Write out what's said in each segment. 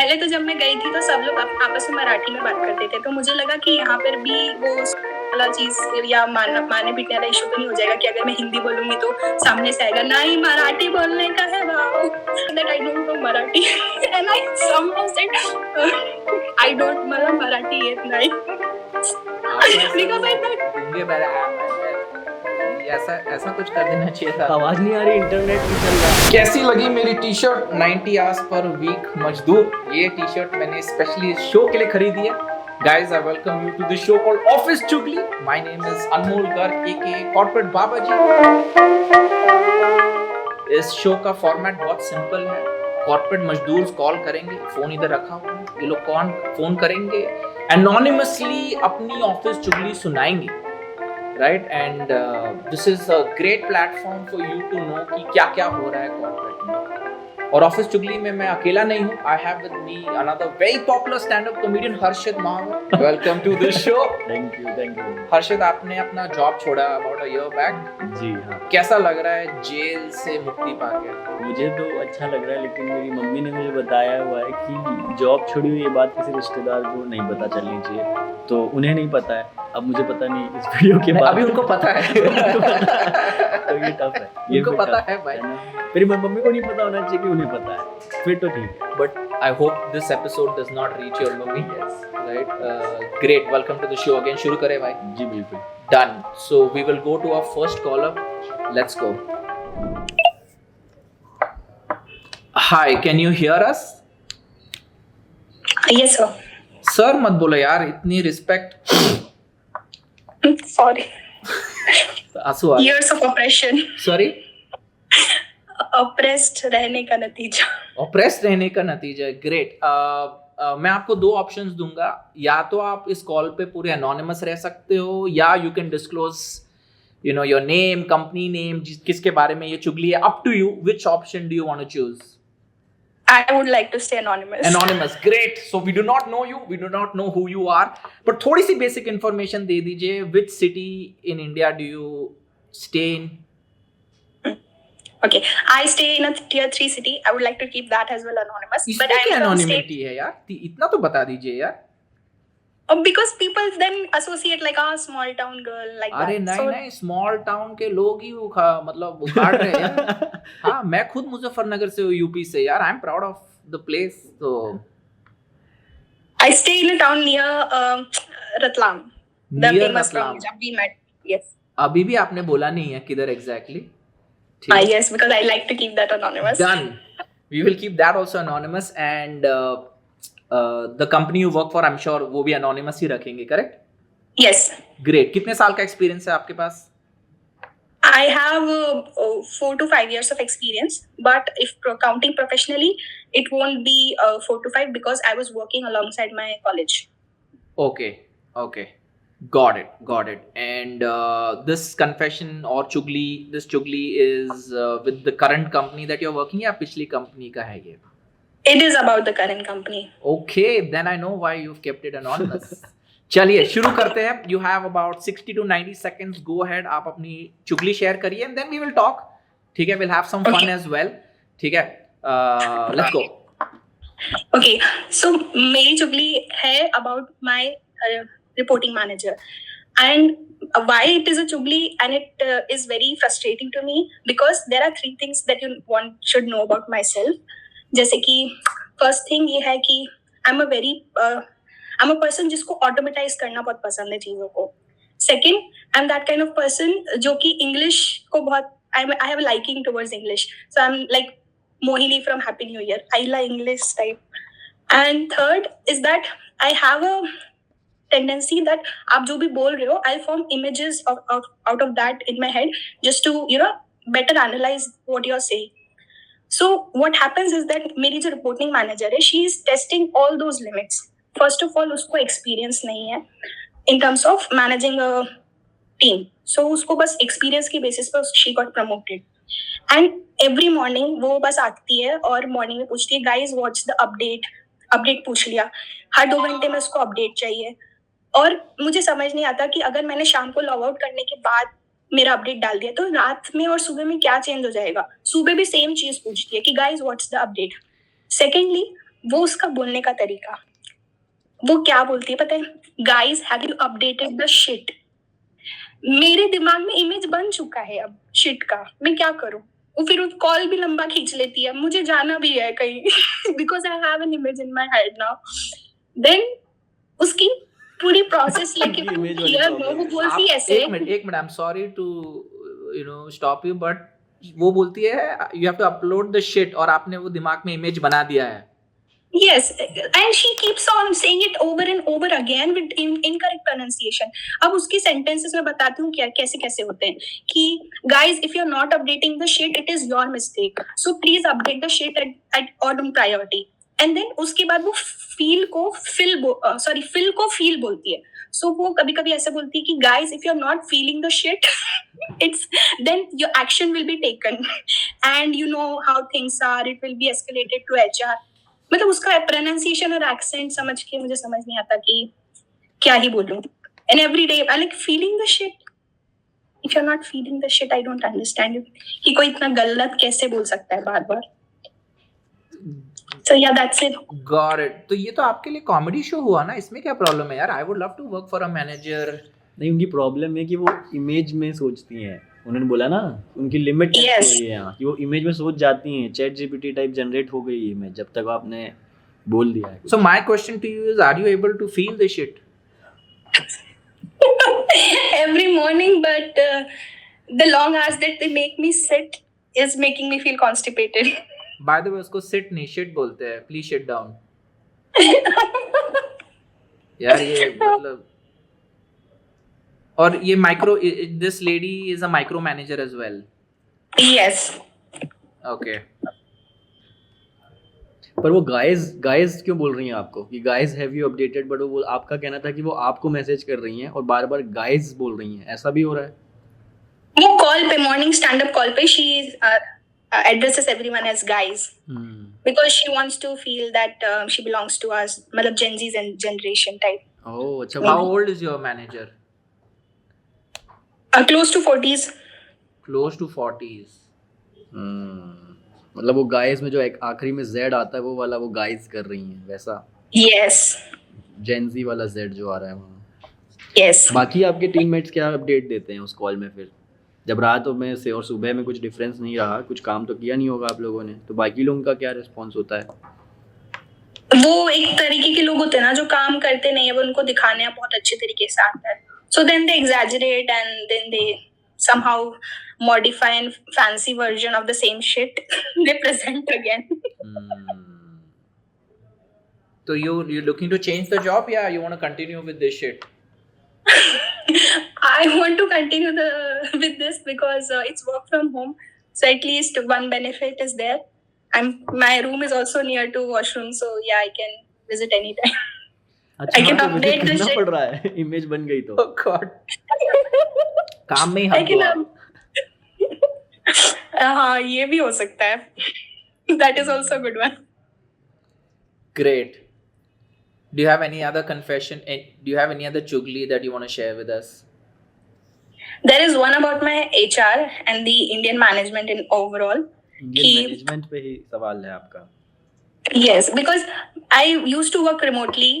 पहले तो जब मैं गई थी तो सब लोग आपस में मराठी में बात करते थे, तो मुझे लगा कि यहाँ पर भी वो वाला चीज या मारने पीटने वाला इशू तो नहीं हो जाएगा कि अगर मैं हिंदी बोलूंगी तो सामने से आएगा नहीं मराठी बोलने का है भाव, that I don't know Marathi and I somehow said I don't मतलब मराठी येत नाही because I thought ऐसा कुछ कर देना चाहिए था। आवाज नहीं आ रही, इंटरनेट नहीं चल रहा। कैसी लगी मेरी T shirt 90 hours per week मजदूर? ये टी शर्ट मैंने स्पेशली इस शो के लिए खरीदी है। Guys, I welcome you to the show called Office Chugli. My name is Anmol Garg, aka Corporate Baba जी। इस शो का फॉर्मेट बहुत सिंपल है। कॉर्पोरेट मजदूर कॉल करेंगे, फोन इधर रखा हुआ है, ये लोग कौन फोन करेंगे, एनोनिमसली अपनी ऑफिस चुगली सुनाएंगे, right? And this is a great platform for you to know कि क्या क्या हो रहा है कॉर्पोरेट में। और ऑफिस चुगली में मैं अकेला नहीं हूँ। I have with me another very popular stand up comedian Harshit Mahawar. Welcome to this show. Thank you. Harshit, आपने अपना जॉब छोड़ा अबाउट अ ईयर बैक। जी हाँ। कैसा लग रहा है जेल से मुक्ति पाके? मुझे तो अच्छा लग रहा है, लेकिन मेरी मम्मी ने मुझे बताया हुआ है कि जॉब छोड़ी हुई ये बात किसी रिश्तेदार को नहीं पता चलनी चाहिए, तो उन्हें नहीं पता है। अब मुझे पता नहीं इस वीडियो के बाद अभी उनको पता है तो ये टफ है। उनको पता है भाई, मेरी मम्मी को नहीं पता होना चाहिए कि उन्हें पता है, फिर तो ठीक है। But I hope this episode does not reach your mummy. Yes, right. Great, welcome to the show again. शुरू करें भाई? जी बिल्कुल। Done. So we will go to our first caller. Let's go. Hi, can you hear us? yes sir, sir मत बोलो यार, इतनी respect. sorry, आंसू आ years of oppression, sorry. oppressed रहने का नतीजा। ऑप्रेस्ड रहने का नतीजा। ग्रेट। मैं आपको दो ऑप्शंस दूंगा, या तो आप इस कॉल पे पूरे एनोनिमस रह सकते हो, या you can disclose you know your name, company name, किसके बारे में ये चुगली है। Up to you, which option do you want to choose? I would like to stay anonymous. Anonymous, great. So we do not know you, we do not know who you are, but थोड़ी सी basic information दे दीजिए। Which city in India do you stay in? Okay, I stay in a tier 3 city. I would like to keep that as well anonymous. इसमें But I क्या am from anonymity है यार? इतना तो बता दीजिए यार। because people then associate like a small town girl like अरे that. नहीं So नहीं, स्मॉल टाउन के लोग ही मतलब उखाड़ रहे हैं यार। हाँ, मैं खुद मुजफ्फरनगर से हूँ, यूपी से यार। I am proud of the place. तो I stay in a town near Ratlam. The Near famous Ratlam. from jab we met. Yes. अभी भी आपने बोला नहीं है किधर exactly. Yes, because I like to keep that anonymous. Done. We will keep that also anonymous, and the company you work for, I'm sure वो भी anonymous ही रखेंगे, correct? Yes. Great. कितने साल का experience है आपके पास? I have 4 to 5 years of experience, but if counting professionally, it won't be 4 to 5 because I was working alongside my college. Okay. Got it. And this confession or this chugli is with the current company that you're working, या पिछली company का है ये? It is about the current company. Okay, then I know why you've kept it anonymous. चलिए शुरू करते हैं। You have about 60 to 90 seconds. Go ahead, आप अपनी चुगली शेयर करिए, and then we will talk. ठीक है, we'll have some fun as well. ठीक है, let's go. Okay, so मेरी चुगली है about my reporting manager, and why it is a chugli and it is very frustrating to me because there are 3 things that you should know about myself. जैसे कि first thing ये है कि I'm a person जिसको automatize करना बहुत पसंद है चीजों को. Second, I'm that kind of person जो कि English को बहुत I have a liking towards English, so I'm like Mohini from Happy New Year. I like English type. And third is that I have a tendency that आप जो भी बोल रहे हो, I'll form images out of that in my head just to better analyze what you're saying. So what happens is that मेरी जो reporting manager है, she is testing all those limits. First of all, उसको experience नहीं है in terms of managing a team. So उसको बस experience की basis पर she got promoted. And every morning वो बस आती है और morning में पूछती है, guys what's the update पूछ लिया। हर 2 घंटे में उसको update चाहिए। और मुझे समझ नहीं आता कि अगर मैंने शाम को लॉग आउट करने के बाद मेरा अपडेट डाल दिया तो रात में और सुबह में क्या चेंज हो जाएगा। सुबह भी सेम चीज पूछती है कि guys what's the update. Secondly, वो उसका बोलने का तरीका, वो क्या बोलती है पता है, guys have you updated the shit. मेरे दिमाग में इमेज बन चुका है अब शिट का, मैं क्या करूं। वो फिर कॉल भी लंबा खींच लेती है, मुझे जाना भी है कहीं because I have an image in my head now. Then उसकी पूरी प्रोसेस लेके उनकी image वाली क्लियर problem वो है। बोलती आप ऐसे। एक minute I am sorry to stop you, but वो बोलती है you have to upload the shit, और आपने वो दिमाग में इमेज बना दिया है। Yes, and she keeps on saying it over and over again with incorrect pronunciation. अब उसकी sentences में बताती हूँ क्या कैसे कैसे होते हैं कि guys if you're not updating the shit it is your mistake, so please update the shit at autumn priority. And then उसके बाद वो feel को fill को feel बोलती है। So वो कभी कभी ऐसे बोलती है कि guys if you're not feeling the shit it's then your action will be taken and you know how things are, it will be escalated to HR. मतलब उसका प्रोनाउंसिएशन और एक्सेंट समझ के मुझे समझ नहीं आता कि क्या ही बोलूं। And every day I like feeling the shit, if you are not feeling the shit I don't understand कि कोई इतना गलत कैसे बोल सकता है बार बार। सो या दैट्स इट। Got it. तो ये तो आपके लिए कॉमेडी शो हुआ ना, इसमें क्या प्रॉब्लम है यार? I would love to work for a manager. नहीं, उनकी प्रॉब्लम है कि वो इमेज में सोचती हैं। उन्होंने बोला ना उनकी लिमिट Yes. है यहाँ कि वो इमेज में सोच जाती हैं। चैट जीपीटी टाइप जनरेट हो गई इमेज जब तक आपने बोल दिया है। So my question to you is, are you able to feel the shit? Every morning, but the long hours that they make me sit is making me feel constipated. By the way, उसको sit नहीं shit बोलते हैं। Please sit down. यार ये मतलब, और ये micro, this lady is a micro manager as well. Yes. Okay. पर वो गाइस क्यों बोल रही हैं आपको कि guys have you updated, but वो आपका कहना था कि वो आपको मैसेज कर रही हैं और बार-बार गाइस बोल रही हैं। ऐसा भी हो रहा है? वो कॉल पे, मॉर्निंग स्टैंड अप कॉल पे she addresses everyone as guys because she wants to feel that she belongs to us, मतलब Gen Z's and generation type. ओह अच्छा। How old is your manager? Close to 40s. Close to 40s. मतलब वो guys में जो एक आखिरी में Z आता है वो वाला वो गाइस कर रही हैं वैसा। Yes. जेन जी वाला जेड जो आ रहा है वहाँ। Yes. बाकी आपके टीममेट्स क्या अपडेट देते हैं उस कॉल में? फिर जब रात में से और सुबह में कुछ डिफरेंस नहीं रहा, कुछ काम तो किया नहीं होगा आप लोगों ने, तो बाकी लोगों का क्या रिस्पॉन्स होता है? वो एक तरीके के लोग होते हैं ना जो काम करते नहीं है, वो उनको दिखाने बहुत अच्छे तरीके से आता है। So then they exaggerate and then they somehow modify and fancy version of the same shit they present again. So you looking to change the job? Yeah, you want to continue with this shit? I want to continue with this because it's work from home, so at least one benefit is there. My room is also near to washroom, so yeah, I can visit anytime. अच्छा, I can तो update visit the करना shit. पड़ रहा है image बन गई तो। Oh God. काम में ही I हम can हुआ। हाँ, ये भी हो सकता है। That is also a good one. Great. Do you have any other confession? Do you have any other chugli that you want to share with us? There is one about my HR and the Indian management in overall. Indian management पे ही सवाल है आपका? Yes, because I used to work remotely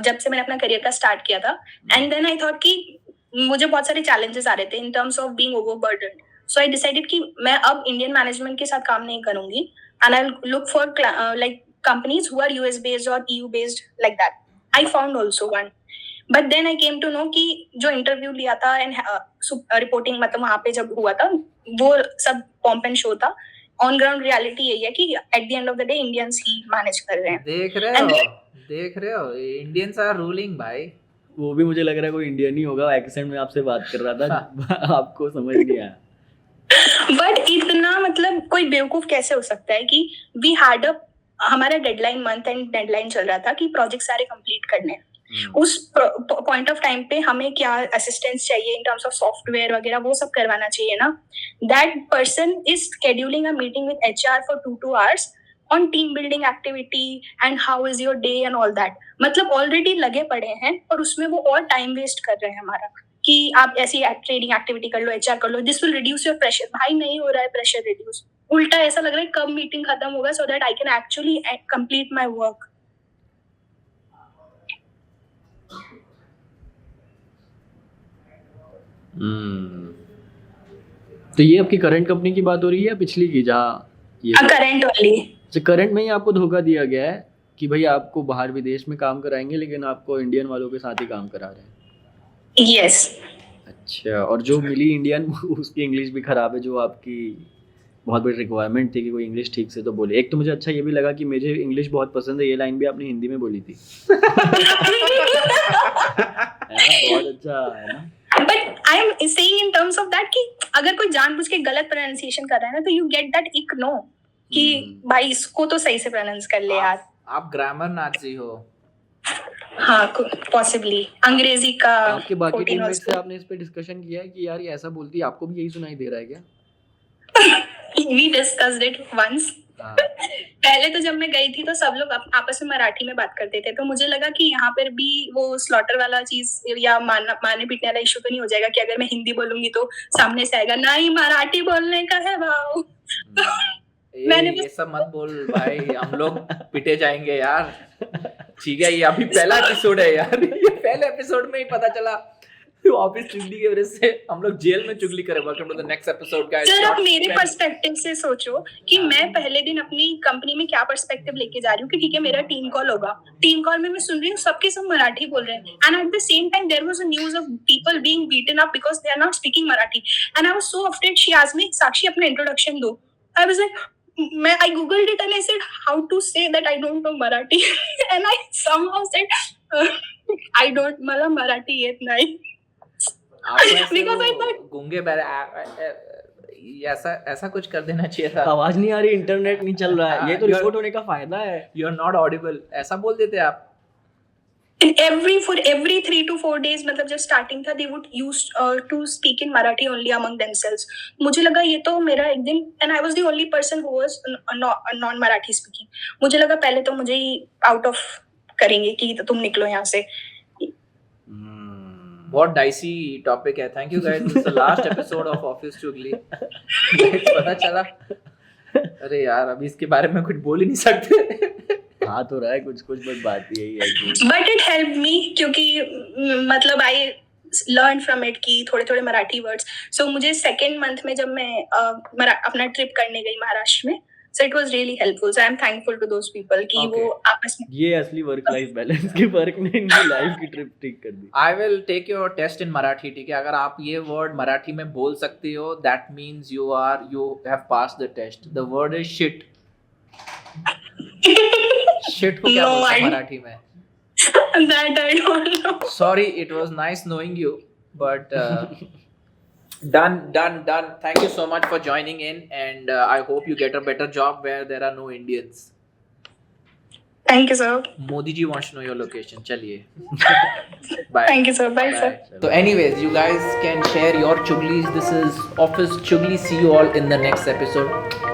जब से मैंने अपना career का start किया था, and then I thought कि मुझे बहुत सारे challenges आ रहे थे in terms of being overburdened. So I decided कि मैं अब इंडियन मैनेजमेंट के साथ काम नहीं करूंगी and I'll look for like companies who are US based or EU based like that. I found also one. But then I came to know कि जो इंटरव्यू लिया था एंड रिपोर्टिंग मतलब वहाँ पे जब हुआ था वो सब पॉम्प एंड शो था। ऑन ग्राउंड रियलिटी यही है कि at the end of the day Indians he manage कर रहे हैं। देख रहे हो इंडियंस आर रूलिंग भाई। वो भी मुझे लग रहा है कोई इंडियन ही होगा, एक्सेंट में आपसे बात कर रहा था आपको समझ नहीं आया। बट इतना मतलब कोई बेवकूफ कैसे हो सकता है कि वी हैड हमारा डेडलाइन मंथ एंड डेडलाइन चल रहा था कि प्रोजेक्ट सारे कंप्लीट करने हैं। उस पॉइंट ऑफ टाइम पे हमें क्या असिस्टेंस चाहिए इन टर्म्स ऑफ सॉफ्टवेयर वगैरह वो सब करवाना चाहिए ना। That person is scheduling a meeting with HR for 2 hours on team building activity and how is your day and all that. मतलब ऑलरेडी लगे पड़े हैं और उसमें वो और टाइम वेस्ट कर रहे हैं हमारा कि आप ऐसी ट्रेडिंग एक्टिविटी कर लो, HR कर लो, this will reduce your pressure. भाई नहीं हो रहा है प्रेशर रिड्यूस, उल्टा ऐसा लग रहा है कब मीटिंग खत्म होगा so that I can actually complete my work. तो ये आपकी करंट कंपनी की बात हो रही है या पिछली की, जहाँ ये करंट वाली? तो करंट में ही आपको धोखा दिया गया है कि भाई आपको बाहर विदेश में काम कराएंगे लेकिन आपको इंडियन वालों के साथ ही काम करा रहे हैं? यस। अच्छा, और जो मिली इंडियन उसकी इंग्लिश भी खराब है, जो आपकी बहुत बड़ी रिक्वायरमेंट थी कि कोई इंग्लिश ठीक से तो बोले। एक तो मुझे अच्छा ये भी लगा कि मुझे इंग्लिश बहुत पसंद है, ये लाइन भी आपने हिंदी में बोली थी। है ना, बहुत अच्छा है ना। But I am saying in terms of that कि अगर कोई जानबूझ के गलत प्रोनाउंसिएशन कर रहा है ना, तो यू गेट दैट इक नो कि भाई इसको तो सही से प्रोनाउंस कर ले यार। आप ग्रामर नाजी हो। हाँ, पॉसिबली अंग्रेजी का। आपके बाकी 14 टीममेट से also. आपने इस पे डिस्कशन किया है कि यार ये ऐसा बोलती है, आपको भी यही सुनाई दे रहा है क्या? We discussed it once. हाँ। पहले तो जब मैं गई थी तो सब लोग आपस में मराठी में बात करते थे, तो मुझे लगा कि यहाँ पर भी वो स्लॉटर वाला चीज या मारने पीटने वाला इशू तो नहीं हो जाएगा कि अगर मैं हिंदी बोलूंगी तो सामने से आएगा नहीं मराठी बोलने का है भाव। मैंने ये सब मत बोल भाई, हम लोग पिटे जाएंगे यार। ठीक है, ये अभी पहला एपिसोड है यार, ये पहले एपिसोड में ही पता चला ऑफिस चुगली की वजह से हम लोग जेल में चुगली करे। Welcome to the next episode guys. Sir, आप मेरे पर्सपेक्टिव से सोचो कि मैं पहले दिन अपनी कंपनी में क्या पर्सपेक्टिव लेके जा रही हूँ कि ठीक है मेरा टीम कॉल होगा, टीम कॉल में मैं सुन रही हूँ सबके सब मराठी बोल रहे हैं, and at the same time there was a news of people being beaten up because they are not speaking Marathi, and I was so afraid. She asked me, Sakshi अपना इंट्रोडक्शन दो। I was like, I googled it and I said how to say that I don't know Marathi and I somehow said I don't मला मराठी येत नाही। Because I thought गूंगे ऐसा कुछ कर देना चाहिए था। आवाज नहीं आ रही, इंटरनेट नहीं चल रहा है, ये तो रिपोर्ट होने का फायदा है। यू आर नॉट ऑडिबल, ऐसा बोल देते आप। every 3 to 4 days, मतलब जब स्टार्टिंग था, they would use to speak in Marathi only among themselves. मुझे लगा ये तो मेरा एक दिन, and I was the only person who was non Marathi speaking. मुझे लगा पहले तो मुझे ही आउट ऑफ करेंगे कि तो तुम निकलो यहाँ से। बहुत डाइसी टॉपिक है। Thank you guys, this is the last episode of office चुगली। पता चला, अरे यार अभी इसके बारे में कुछ बोल ही नहीं सकते। हाँ तो रहा है कुछ बस बात यही है कि बट इट हेल्प मी, क्योंकि मतलब आई लर्न फ्रॉम इट की थोड़े मराठी वर्ड्स। सो मुझे सेकेंड मंथ में जब मैं अपना ट्रिप करने गई महाराष्ट्र में, so it was really helpful. So I'm thankful to those people कि Okay. वो आपस में ये असली वर्क लाइफ बैलेंस के फर्क ने इनकी लाइफ की ट्रिप ठीक कर दी। I will take your test in Marathi, ठीक है? अगर आप ये वर्ड मराठी में बोल सकते हो, that means you have pass the test. The word is shit. Shit को क्या No, बोलते हैं I- मराठी में? that I don't know. Sorry, it was nice knowing you, but done. Thank you so much for joining in, and I hope you get a better job where there are no Indians. Thank you, sir. Modi ji wants to know your location. Chaliye. Bye. Thank you, sir. Bye, sir. So anyways, you guys can share your chuglis. This is Office Chugli. See you all in the next episode.